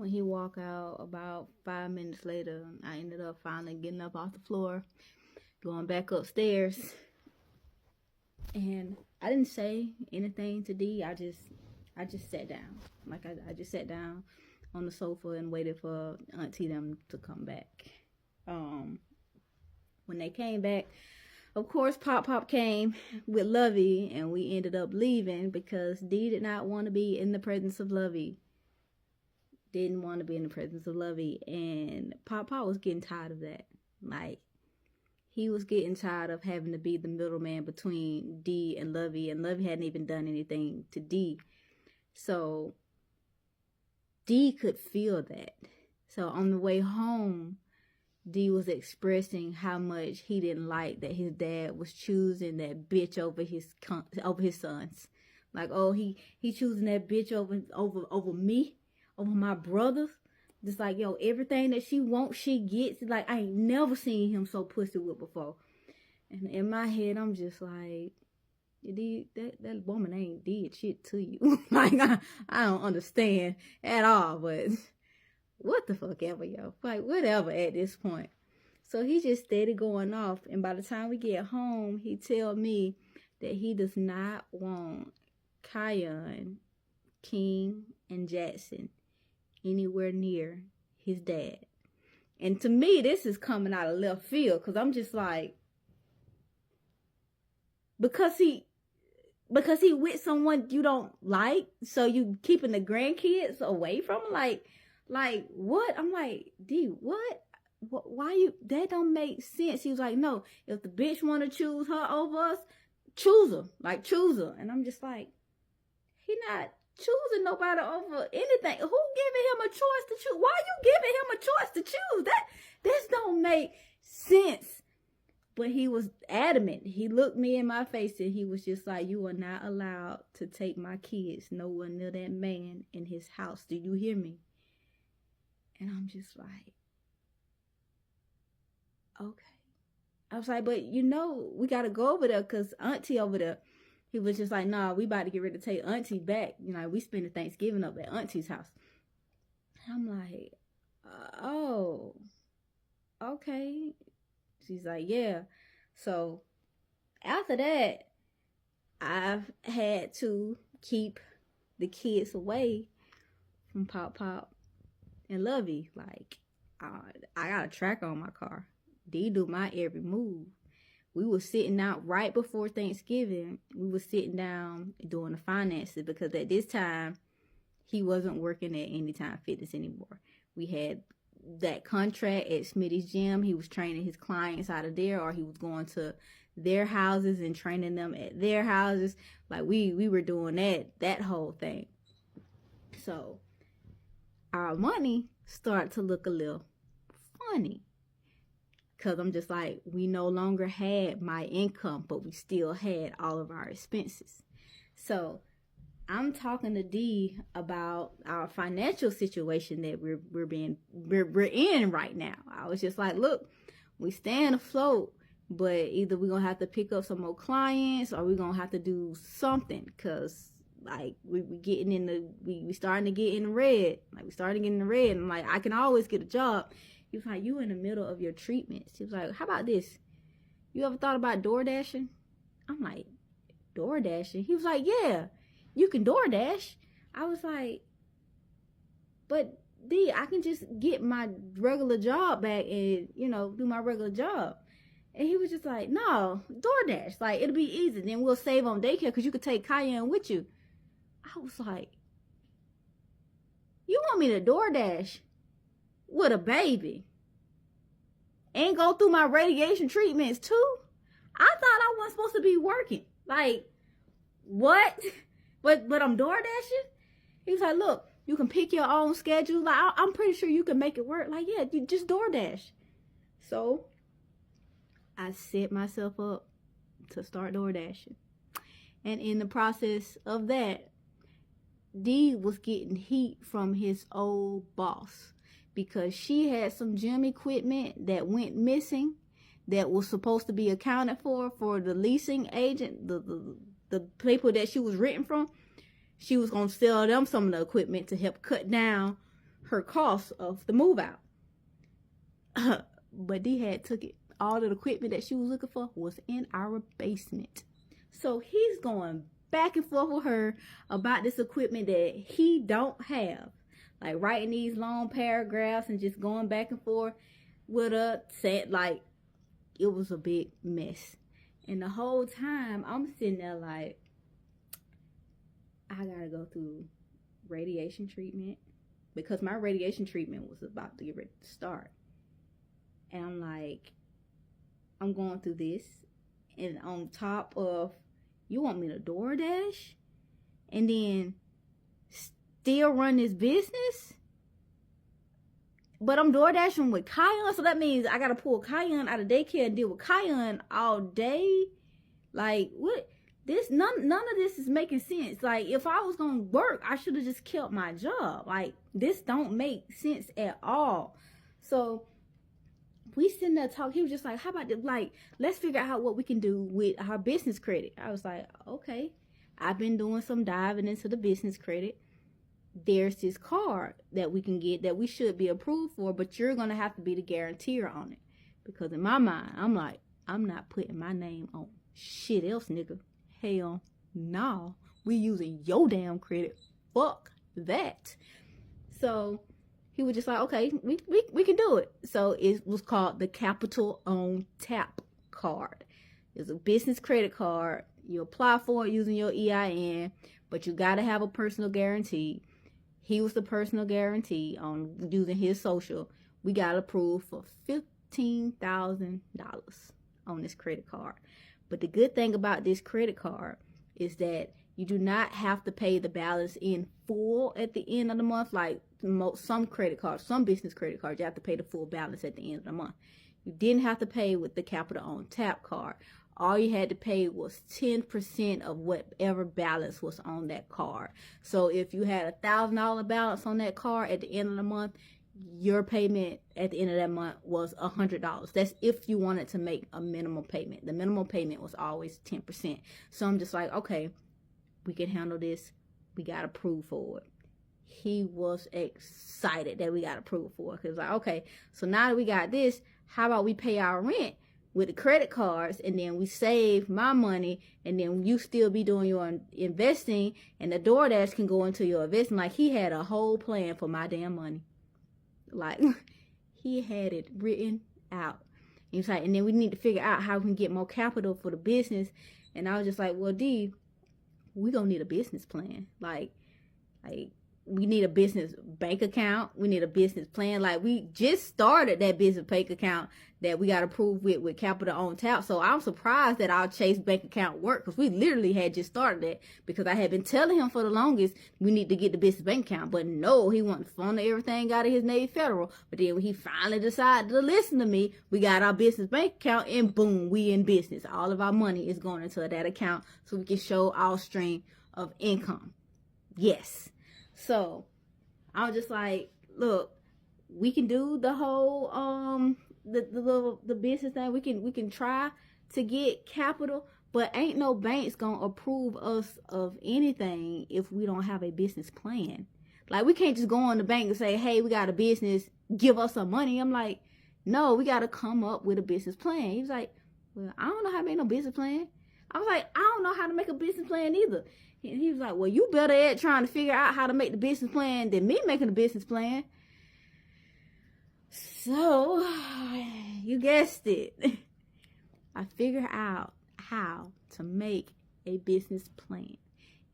When he walked out, about 5 minutes later, I ended up finally getting up off the floor, going back upstairs, and I didn't say anything to D. I just sat down. Like I just sat down on the sofa and waited for Auntie them to come back. When they came back, of course, Pop came with Lovey, and we ended up leaving because D did not want to be in the presence of Lovey. Didn't want to be in the presence of Lovey, and Pop was getting tired of that. Like, he was getting tired of having to be the middleman between D and Lovey hadn't even done anything to D. So D could feel that. So on the way home, D was expressing how much he didn't like that his dad was choosing that bitch over his sons. Like, oh, he choosing that bitch over me, over my brothers. Just like, yo, everything that she wants, she gets. Like, I ain't never seen him so pussy whipped before. And in my head, I'm just like, that woman ain't did shit to you. Like, I don't understand at all, but what the fuck ever, yo. Like, whatever at this point. So he just steady going off, and by the time we get home, he tell me that he does not want Kion, King, and Jackson anywhere near his dad. And to me, this is coming out of left field, because I'm just like, because he with someone you don't like, so you keeping the grandkids away from him? Like what? I'm like, D, what? Why you? That don't make sense. He was like, no, if the bitch want to choose her over us, choose her. Like, choose her. And I'm just like, he not choosing nobody over anything. Who giving him a choice to choose? Why you giving him a choice to choose? This don't make sense. But he was adamant. He looked me in my face and he was just like, you are not allowed to take my kids nowhere near that man in his house. Do you hear me? And I'm just like, okay. I was like, but we got to go over there because Auntie over there. He was just like, nah, we about to get ready to take Auntie back. We spending Thanksgiving up at Auntie's house. And I'm like, oh, okay. She's like, yeah. So after that, I've had to keep the kids away from Pop and Lovey. Like, I got a tracker on my car. D do my every move. We were sitting out right before Thanksgiving. We were sitting down doing the finances because at this time, he wasn't working at Anytime Fitness anymore. We had that contract at Smitty's gym. He was training his clients out of there, or he was going to their houses and training them at their houses. Like, we were doing that whole thing. So our money started to look a little funny. Because I'm just like, we no longer had my income, but we still had all of our expenses. So I'm talking to D about our financial situation that we're in right now. I was just like, look, we staying afloat, but either we're gonna have to pick up some more clients or we're gonna have to do something, because like we starting to get in the red. Like, we starting to get in the red, and like, I can always get a job. He was like, you in the middle of your treatments. He was like, how about this? You ever thought about DoorDashing? I'm like, DoorDashing? He was like, yeah, you can DoorDash. I was like, but D, I can just get my regular job back and, do my regular job. And he was just like, no, DoorDash. Like, it'll be easy. Then we'll save on daycare because you could take Cayenne with you. I was like, you want me to DoorDash with a baby and go through my radiation treatments too? I thought I wasn't supposed to be working. Like, what? But I'm DoorDashing? He was like, look, you can pick your own schedule. Like, I'm pretty sure you can make it work. Like, yeah, you just DoorDash. So I set myself up to start DoorDashing. And in the process of that, D was getting heat from his old boss because she had some gym equipment that went missing that was supposed to be accounted for the leasing agent, the people that she was renting from. She was going to sell them some of the equipment to help cut down her cost of the move out. But D had took it. All of the equipment that she was looking for was in our basement. So he's going back and forth with her about this equipment that he don't have. Like writing these long paragraphs and just going back and forth with her. Said like it was a big mess. And the whole time I'm sitting there like, I gotta go through radiation treatment because my radiation treatment was about to get ready to start. And I'm like, I'm going through this, and on top of, you want me to DoorDash and then still run this business? But I'm DoorDashing with Kion, so that means I gotta pull Kion out of daycare and deal with Kion all day. Like, what? This none of this is making sense. Like, if I was gonna work, I should have just kept my job. Like, this don't make sense at all. So we sitting there talking. He was just like, how about this? Like, let's figure out what we can do with our business credit. I was like, okay. I've been doing some diving into the business credit. There's this card that we can get that we should be approved for, but you're going to have to be the guarantor on it. Because in my mind, I'm like, I'm not putting my name on shit else, nigga. Hell no. We using your damn credit. Fuck that. So he was just like, okay, we can do it. So it was called the Capital on Tap card. It's a business credit card. You apply for it using your EIN, but you got to have a personal guarantee. He was the personal guarantee on using his social. We got approved for $15,000 on this credit card. But the good thing about this credit card is that you do not have to pay the balance in full at the end of the month. Like some credit cards, some business credit cards, you have to pay the full balance at the end of the month. You didn't have to pay with the Capital on Tap card. All you had to pay was 10% of whatever balance was on that card. So if you had $1,000 balance on that card at the end of the month, your payment at the end of that month was $100. That's if you wanted to make a minimum payment. The minimum payment was always 10%. So I'm just like, okay, we can handle this. We got approved for it. He was excited that we got approved for it. Because like, okay, so now that we got this, how about we pay our rent with the credit cards, and then we save my money, and then you still be doing your investing, and the DoorDash can go into your investment. Like, he had a whole plan for my damn money. Like, he had it written out. And, like, and then we need to figure out how we can get more capital for the business. And I was just like, well, D, we gonna need a business plan. Like we need a business bank account. We need a business plan. Like, we just started that business bank account that we got approved with Capital on Tap. So I'm surprised that our Chase bank account worked, because we literally had just started it, because I had been telling him for the longest we need to get the business bank account. But no, he wanted to funnel everything out of his Navy Federal. But then when he finally decided to listen to me, we got our business bank account, and boom, we in business. All of our money is going into that account so we can show our stream of income. Yes. So I was just like, look, we can do the whole the business thing. We can try to get capital, but ain't no banks gonna approve us of anything if we don't have a business plan. Like, we can't just go on the bank and say, hey, we got a business, give us some money. I'm like, no, we gotta come up with a business plan. He was like, well, I don't know how to make no business plan. I was like, I don't know how to make a business plan either. And he was like, well, you better at trying to figure out how to make the business plan than me making a business plan. So, you guessed it. I figured out how to make a business plan.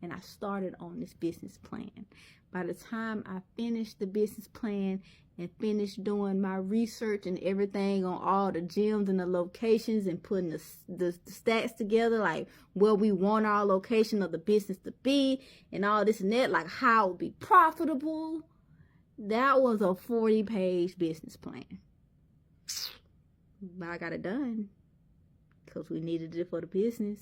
And I started on this business plan. By the time I finished the business plan and finished doing my research and everything on all the gyms and the locations and putting the stats together, like where we want our location of the business to be and all this and that, like how it would be profitable, that was a 40-page business plan. But I got it done because we needed it for the business.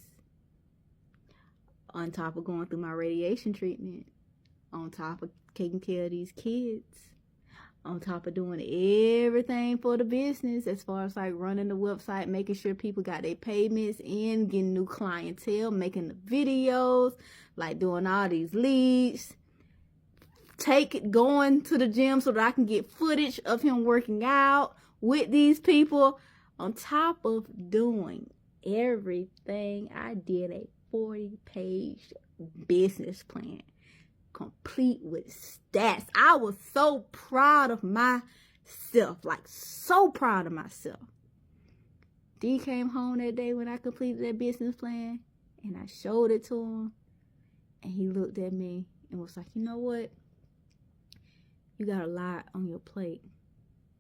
On top of going through my radiation treatment, on top of taking care of these kids, on top of doing everything for the business as far as like running the website, making sure people got their payments in, getting new clientele, making the videos, like doing all these leads. going to the gym so that I can get footage of him working out with these people. On top of doing everything, I did a 40-page business plan, complete with stats. I was so proud of myself, like so proud of myself. D came home that day when I completed that business plan, and I showed it to him, and he looked at me and was like, you know what? You got a lot on your plate.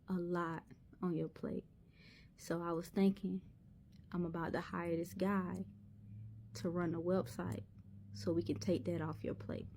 A lot on your plate. So I was thinking, I'm about to hire this guy to run the website so we can take that off your plate.